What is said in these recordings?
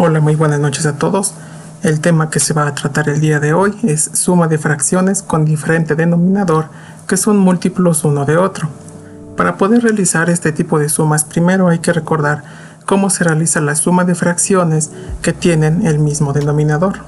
Hola, muy buenas noches a todos. El tema que se va a tratar el día de hoy es suma de fracciones con diferente denominador que son múltiplos uno de otro. Para poder realizar este tipo de sumas, primero hay que recordar cómo se realiza la suma de fracciones que tienen el mismo denominador.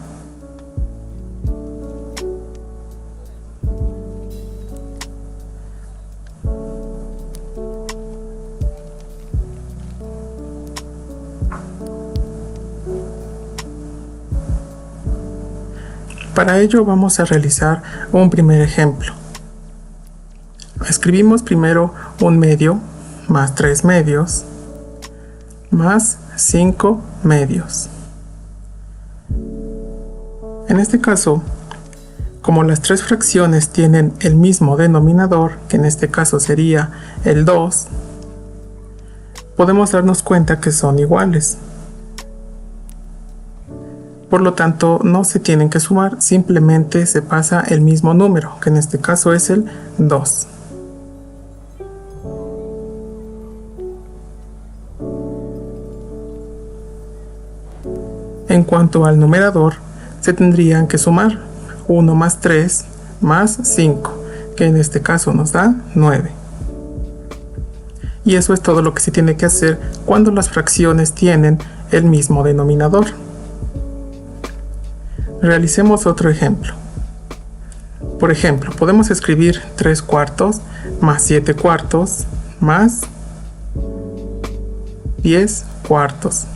Para ello vamos a realizar un primer ejemplo. Escribimos primero 1 medio más 3 medios más 5 medios. En este caso, como las tres fracciones tienen el mismo denominador, que en este caso sería el 2, podemos darnos cuenta que son iguales. Por lo tanto, no se tienen que sumar, simplemente se pasa el mismo número, que en este caso es el 2. En cuanto al numerador, se tendrían que sumar 1 más 3 más 5, que en este caso nos da 9. Y eso es todo lo que se tiene que hacer cuando las fracciones tienen el mismo denominador. Realicemos otro ejemplo. Por ejemplo, podemos escribir 3 cuartos más 7 cuartos más 10 cuartos.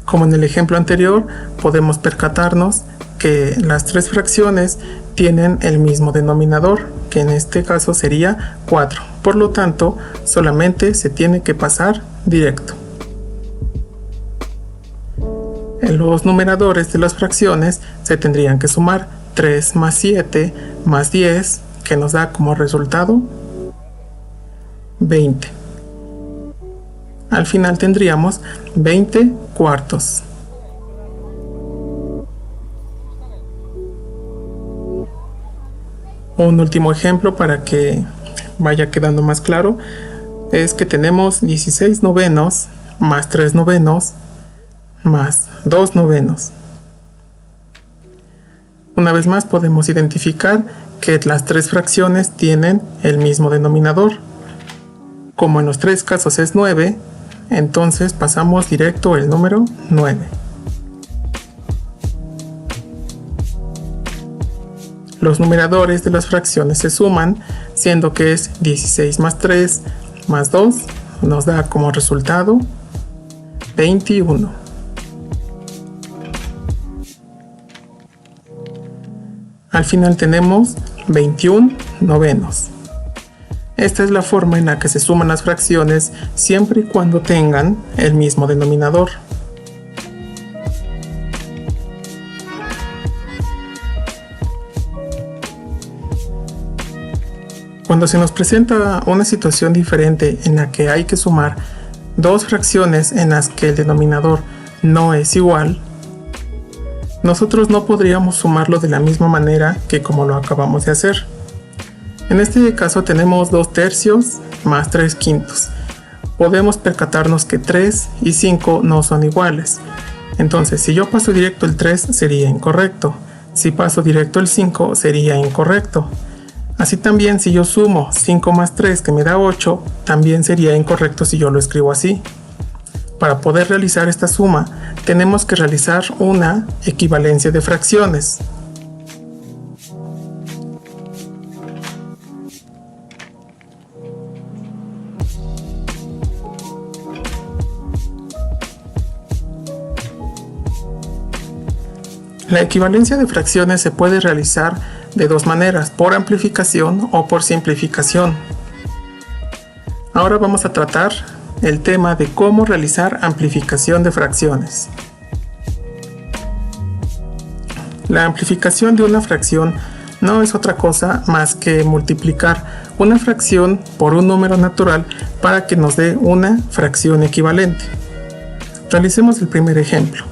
Como en el ejemplo anterior, podemos percatarnos que las tres fracciones tienen el mismo denominador, que en este caso sería 4. Por lo tanto, solamente se tiene que pasar directo. En los numeradores de las fracciones se tendrían que sumar 3 más 7 más 10, que nos da como resultado 20. Al final tendríamos 20 cuartos. Un último ejemplo para que vaya quedando más claro es que tenemos 16 novenos más 3 novenos más 2 novenos. Una vez más podemos identificar que las tres fracciones tienen el mismo denominador. Como en los tres casos es 9, entonces pasamos directo el número 9. Los numeradores de las fracciones se suman, siendo que es 16 más 3 más 2, nos da como resultado 21. Al final tenemos 21 novenos. Esta es la forma en la que se suman las fracciones siempre y cuando tengan el mismo denominador. Cuando se nos presenta una situación diferente en la que hay que sumar dos fracciones en las que el denominador no es igual, nosotros no podríamos sumarlo de la misma manera que como lo acabamos de hacer. En este caso tenemos 2 tercios más 3 quintos. Podemos percatarnos que 3 y 5 no son iguales. Entonces, si yo paso directo el 3 sería incorrecto. Si paso directo el 5 sería incorrecto. Así también si yo sumo 5 más 3 que me da 8, también sería incorrecto si yo lo escribo así. Para poder realizar esta suma, tenemos que realizar una equivalencia de fracciones. La equivalencia de fracciones se puede realizar de dos maneras, por amplificación o por simplificación. Ahora vamos a tratar el tema de cómo realizar amplificación de fracciones. La amplificación de una fracción no es otra cosa más que multiplicar una fracción por un número natural para que nos dé una fracción equivalente. Realicemos el primer ejemplo.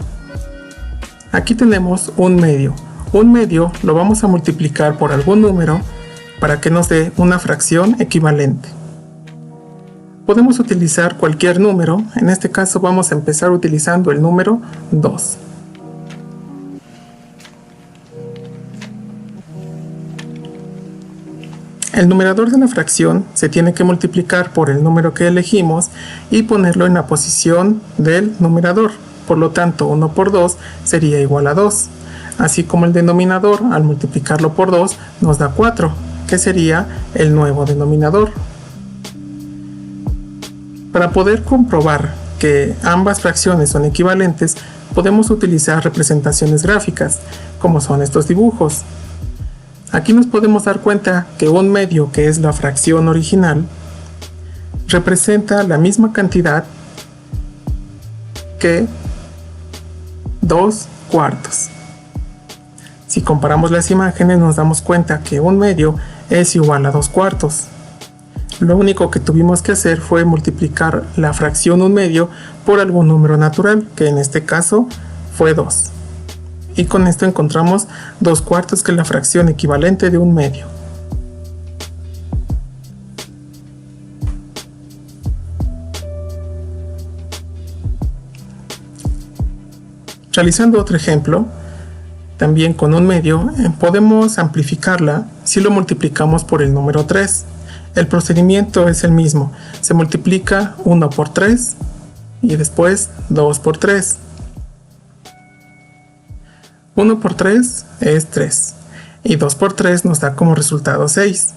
Aquí tenemos un medio. Un medio lo vamos a multiplicar por algún número para que nos dé una fracción equivalente. Podemos utilizar cualquier número, en este caso vamos a empezar utilizando el número 2. El numerador de la fracción se tiene que multiplicar por el número que elegimos y ponerlo en la posición del numerador. Por lo tanto, 1 por 2 sería igual a 2. Así como el denominador, al multiplicarlo por 2, nos da 4, que sería el nuevo denominador. Para poder comprobar que ambas fracciones son equivalentes, podemos utilizar representaciones gráficas, como son estos dibujos. Aquí nos podemos dar cuenta que un medio, que es la fracción original, representa la misma cantidad que 2 cuartos. Si comparamos las imágenes, nos damos cuenta que un medio es igual a 2 cuartos. Lo único que tuvimos que hacer fue multiplicar la fracción 1 medio por algún número natural, que en este caso fue 2. Y con esto encontramos 2 cuartos, que es la fracción equivalente de 1 medio. Realizando otro ejemplo, también con 1 medio, podemos amplificarla si lo multiplicamos por el número 3. El procedimiento es el mismo, se multiplica 1 por 3 y después 2 por 3. 1 por 3 es 3 y 2 por 3 nos da como resultado 6.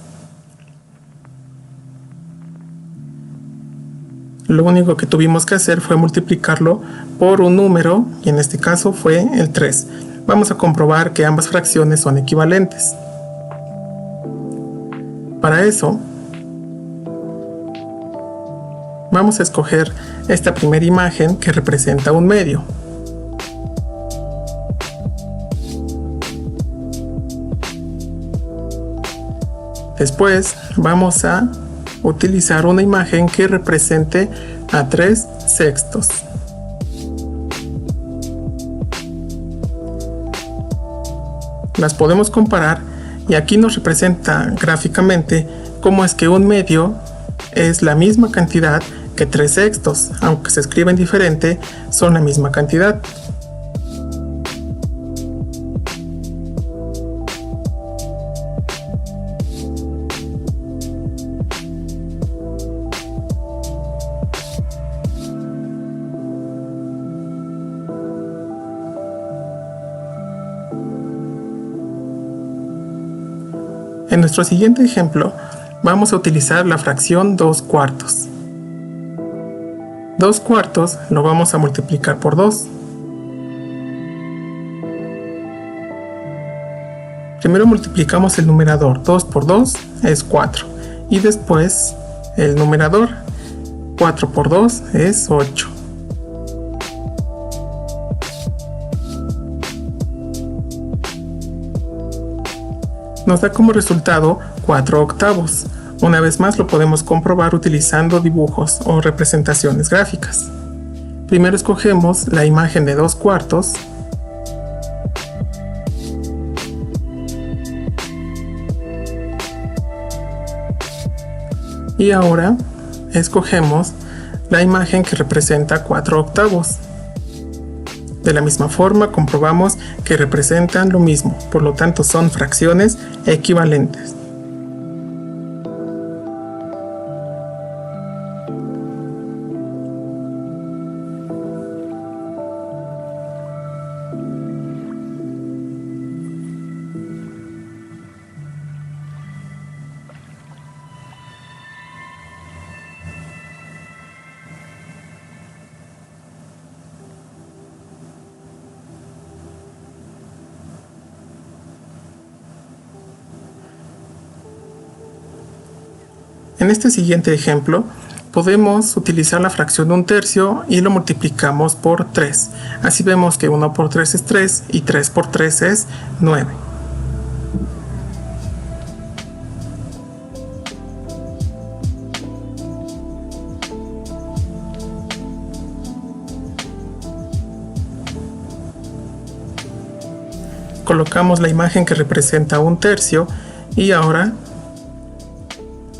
Lo único que tuvimos que hacer fue multiplicarlo por un número, y en este caso fue el 3. Vamos a comprobar que ambas fracciones son equivalentes. Para eso, vamos a escoger esta primera imagen que representa 1 medio. Después vamos a utilizar una imagen que represente a 3 sextos. Las podemos comparar y aquí nos representa gráficamente cómo es que 1 medio es la misma cantidad que 3 sextos, aunque se escriben diferente, son la misma cantidad. En nuestro siguiente ejemplo, vamos a utilizar la fracción 2 cuartos. 2 cuartos lo vamos a multiplicar por 2. Primero multiplicamos el numerador, 2 por 2 es 4. Y después el numerador, 4 por 2 es 8. Nos da como resultado 4 octavos. Una vez más lo podemos comprobar utilizando dibujos o representaciones gráficas. Primero escogemos la imagen de 2 cuartos. Y ahora escogemos la imagen que representa 4 octavos. De la misma forma comprobamos que representan lo mismo, por lo tanto son fracciones equivalentes. En este siguiente ejemplo, podemos utilizar la fracción de 1/3 y lo multiplicamos por 3. Así vemos que 1 por 3 es 3 y 3 por 3 es 9. Colocamos la imagen que representa 1/3 y ahora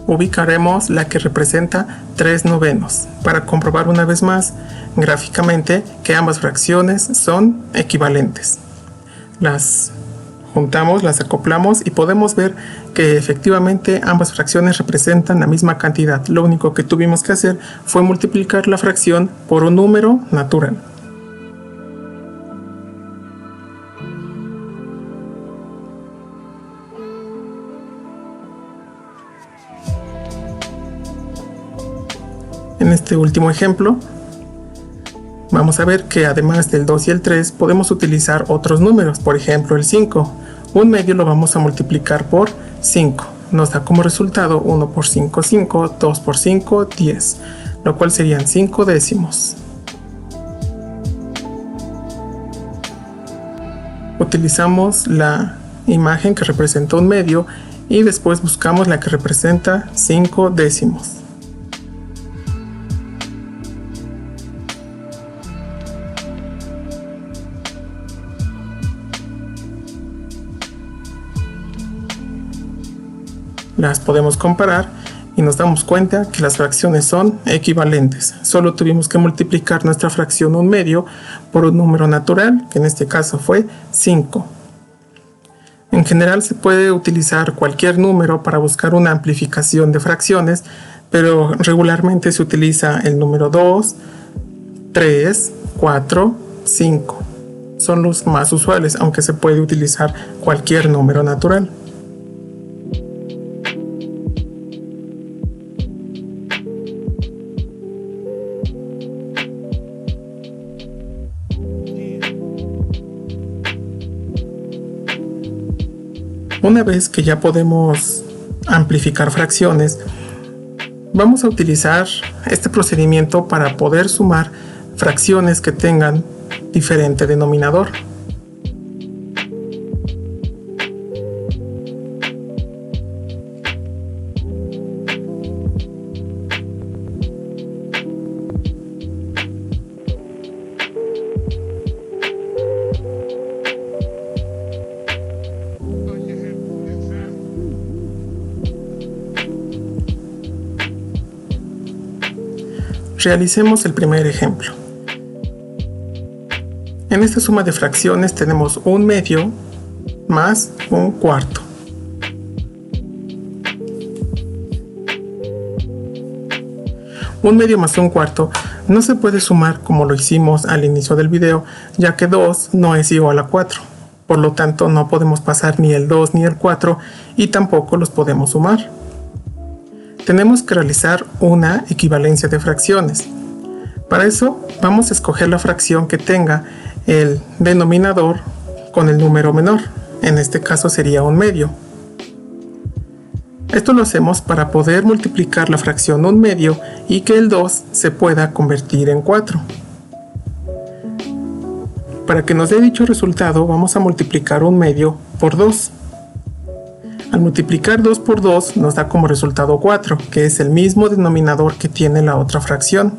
ubicaremos la que representa 3/9 para comprobar una vez más gráficamente que ambas fracciones son equivalentes. Las juntamos, las acoplamos y podemos ver que efectivamente ambas fracciones representan la misma cantidad. Lo único que tuvimos que hacer fue multiplicar la fracción por un número natural. En este último ejemplo, vamos a ver que además del 2 y el 3 podemos utilizar otros números, por ejemplo el 5. Un medio lo vamos a multiplicar por 5. Nos da como resultado 1 por 5, 5, 2 por 5, 10, lo cual serían 5 décimos. Utilizamos la imagen que representa un medio y después buscamos la que representa 5 décimos. Las podemos comparar y nos damos cuenta que las fracciones son equivalentes. Solo tuvimos que multiplicar nuestra fracción 1/2 por un número natural, que en este caso fue 5. En general se puede utilizar cualquier número para buscar una amplificación de fracciones, pero regularmente se utiliza el número 2, 3, 4, 5. Son los más usuales, aunque se puede utilizar cualquier número natural. Una vez que ya podemos amplificar fracciones, vamos a utilizar este procedimiento para poder sumar fracciones que tengan diferente denominador. Realicemos el primer ejemplo. En esta suma de fracciones tenemos 1/2 más 1/4. Un medio más 1/4 no se puede sumar como lo hicimos al inicio del video, ya que 2 no es igual a 4. Por lo tanto, no podemos pasar ni el 2 ni el 4 y tampoco los podemos sumar. Tenemos que realizar una equivalencia de fracciones. Para eso vamos a escoger la fracción que tenga el denominador con el número menor. En este caso sería 1/2. Esto lo hacemos para poder multiplicar la fracción 1/2 y que el 2 se pueda convertir en 4. Para que nos dé dicho resultado vamos a multiplicar 1/2 por 2. Al multiplicar 2 por 2 nos da como resultado 4, que es el mismo denominador que tiene la otra fracción.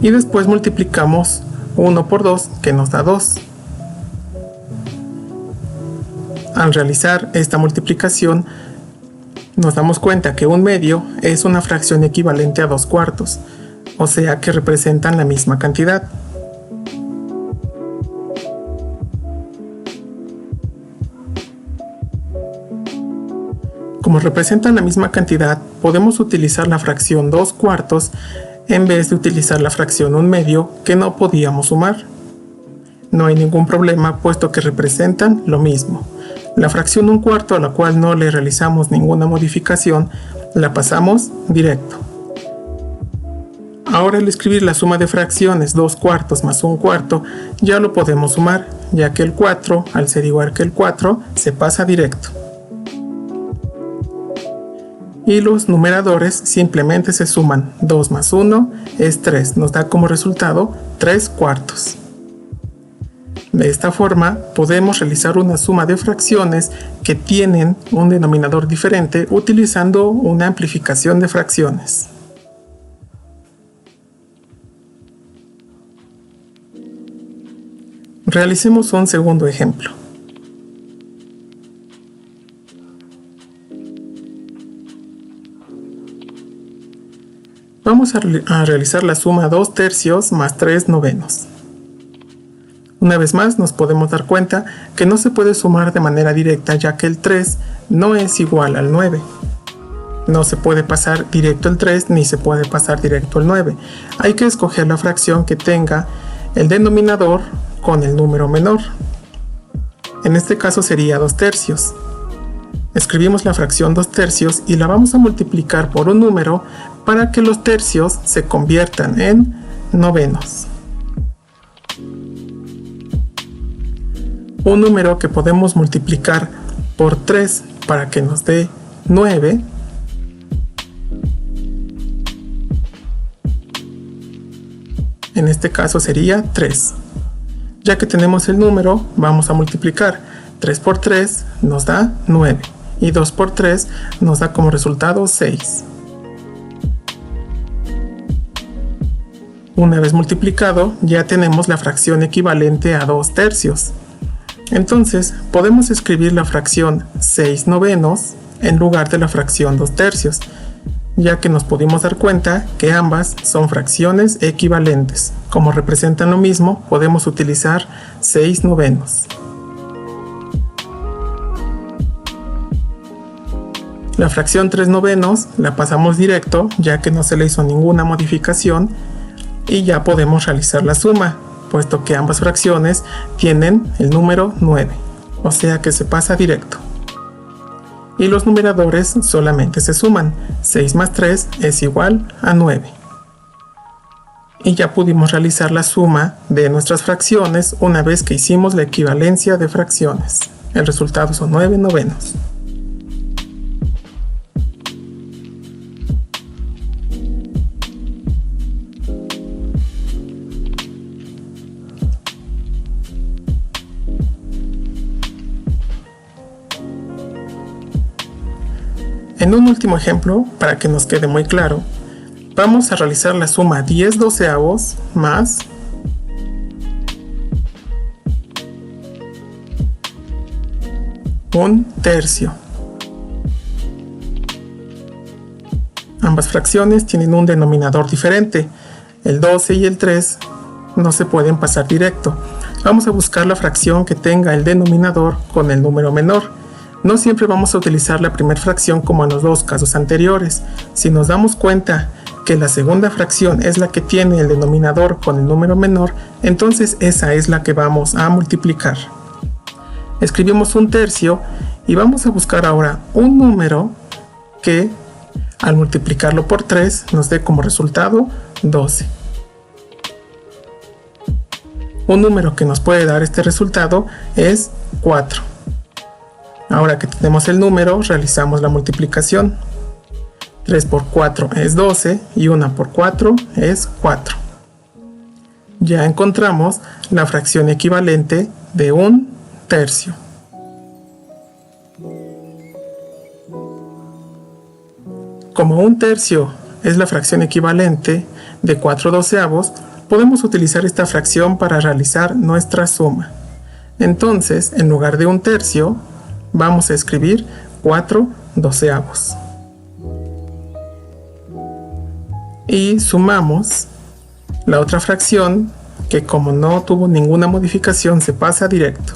Y después multiplicamos 1 por 2, que nos da 2. Al realizar esta multiplicación, nos damos cuenta que 1/2 es una fracción equivalente a 2/4, o sea que representan la misma cantidad. Como representan la misma cantidad, podemos utilizar la fracción 2/4 en vez de utilizar la fracción 1/2 que no podíamos sumar. No hay ningún problema puesto que representan lo mismo. La fracción 1/4 a la cual no le realizamos ninguna modificación, la pasamos directo. Ahora al escribir la suma de fracciones 2/4 más 1/4 ya lo podemos sumar, ya que el 4, al ser igual que el 4, se pasa directo. Y los numeradores simplemente se suman. 2 más 1 es 3, nos da como resultado 3/4. De esta forma podemos realizar una suma de fracciones que tienen un denominador diferente utilizando una amplificación de fracciones. Realicemos un segundo ejemplo. Vamos a realizar la suma 2 tercios más 3 novenos. Una vez más nos podemos dar cuenta que no se puede sumar de manera directa, ya que el 3 no es igual al 9. No se puede pasar directo el 3 ni se puede pasar directo el 9. Hay que escoger la fracción que tenga el denominador con el número menor. En este caso sería 2 tercios. Escribimos la fracción 2 tercios y la vamos a multiplicar por un número para que los tercios se conviertan en novenos. Un número que podemos multiplicar por 3 para que nos dé 9 en este caso sería 3. Ya que tenemos el número, vamos a multiplicar. 3 por 3 nos da 9 y 2 por 3 nos da como resultado 6. Una vez multiplicado, ya tenemos la fracción equivalente a 2 tercios. Entonces, podemos escribir la fracción 6 novenos en lugar de la fracción 2 tercios, ya que nos pudimos dar cuenta que ambas son fracciones equivalentes. Como representan lo mismo, podemos utilizar 6 novenos. La fracción 3 novenos la pasamos directo, ya que no se le hizo ninguna modificación, y ya podemos realizar la suma, puesto que ambas fracciones tienen el número 9, o sea que se pasa directo. Y los numeradores solamente se suman. 6 más 3 es igual a 9. Y ya pudimos realizar la suma de nuestras fracciones una vez que hicimos la equivalencia de fracciones. El resultado son 9 novenos. En un último ejemplo, para que nos quede muy claro, vamos a realizar la suma 10 doceavos más 1 tercio. Ambas fracciones tienen un denominador diferente. El 12 y el 3 no se pueden pasar directo. Vamos a buscar la fracción que tenga el denominador con el número menor. No siempre vamos a utilizar la primera fracción como en los dos casos anteriores. Si nos damos cuenta que la segunda fracción es la que tiene el denominador con el número menor, entonces esa es la que vamos a multiplicar. Escribimos 1 tercio y vamos a buscar ahora un número que al multiplicarlo por 3 nos dé como resultado 12. Un número que nos puede dar este resultado es 4. Ahora que tenemos el número, realizamos la multiplicación. 3 por 4 es 12 y 1 por 4 es 4. Ya encontramos la fracción equivalente de 1 tercio. Como 1 tercio es la fracción equivalente de 4 doceavos, podemos utilizar esta fracción para realizar nuestra suma. Entonces, en lugar de 1 tercio, vamos a escribir 4 doceavos. Y sumamos la otra fracción que, como no tuvo ninguna modificación, se pasa directo,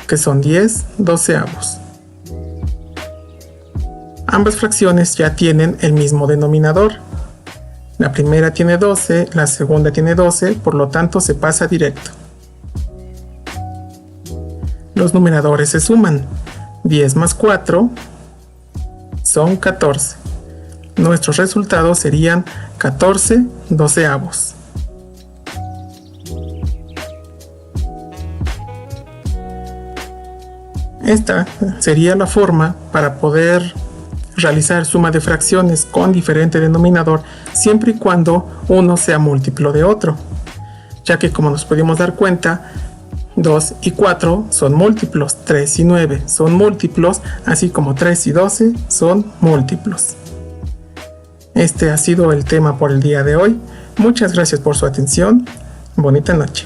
que son 10 doceavos. Ambas fracciones ya tienen el mismo denominador. La primera tiene 12, la segunda tiene 12, por lo tanto se pasa directo. Los numeradores se suman. 10 más 4 son 14. Nuestros resultados serían 14 doceavos. Esta sería la forma para poder realizar suma de fracciones con diferente denominador siempre y cuando uno sea múltiplo de otro, ya que como nos pudimos dar cuenta, 2 y 4 son múltiplos, 3 y 9 son múltiplos, así como 3 y 12 son múltiplos. Este ha sido el tema por el día de hoy. Muchas gracias por su atención. Bonita noche.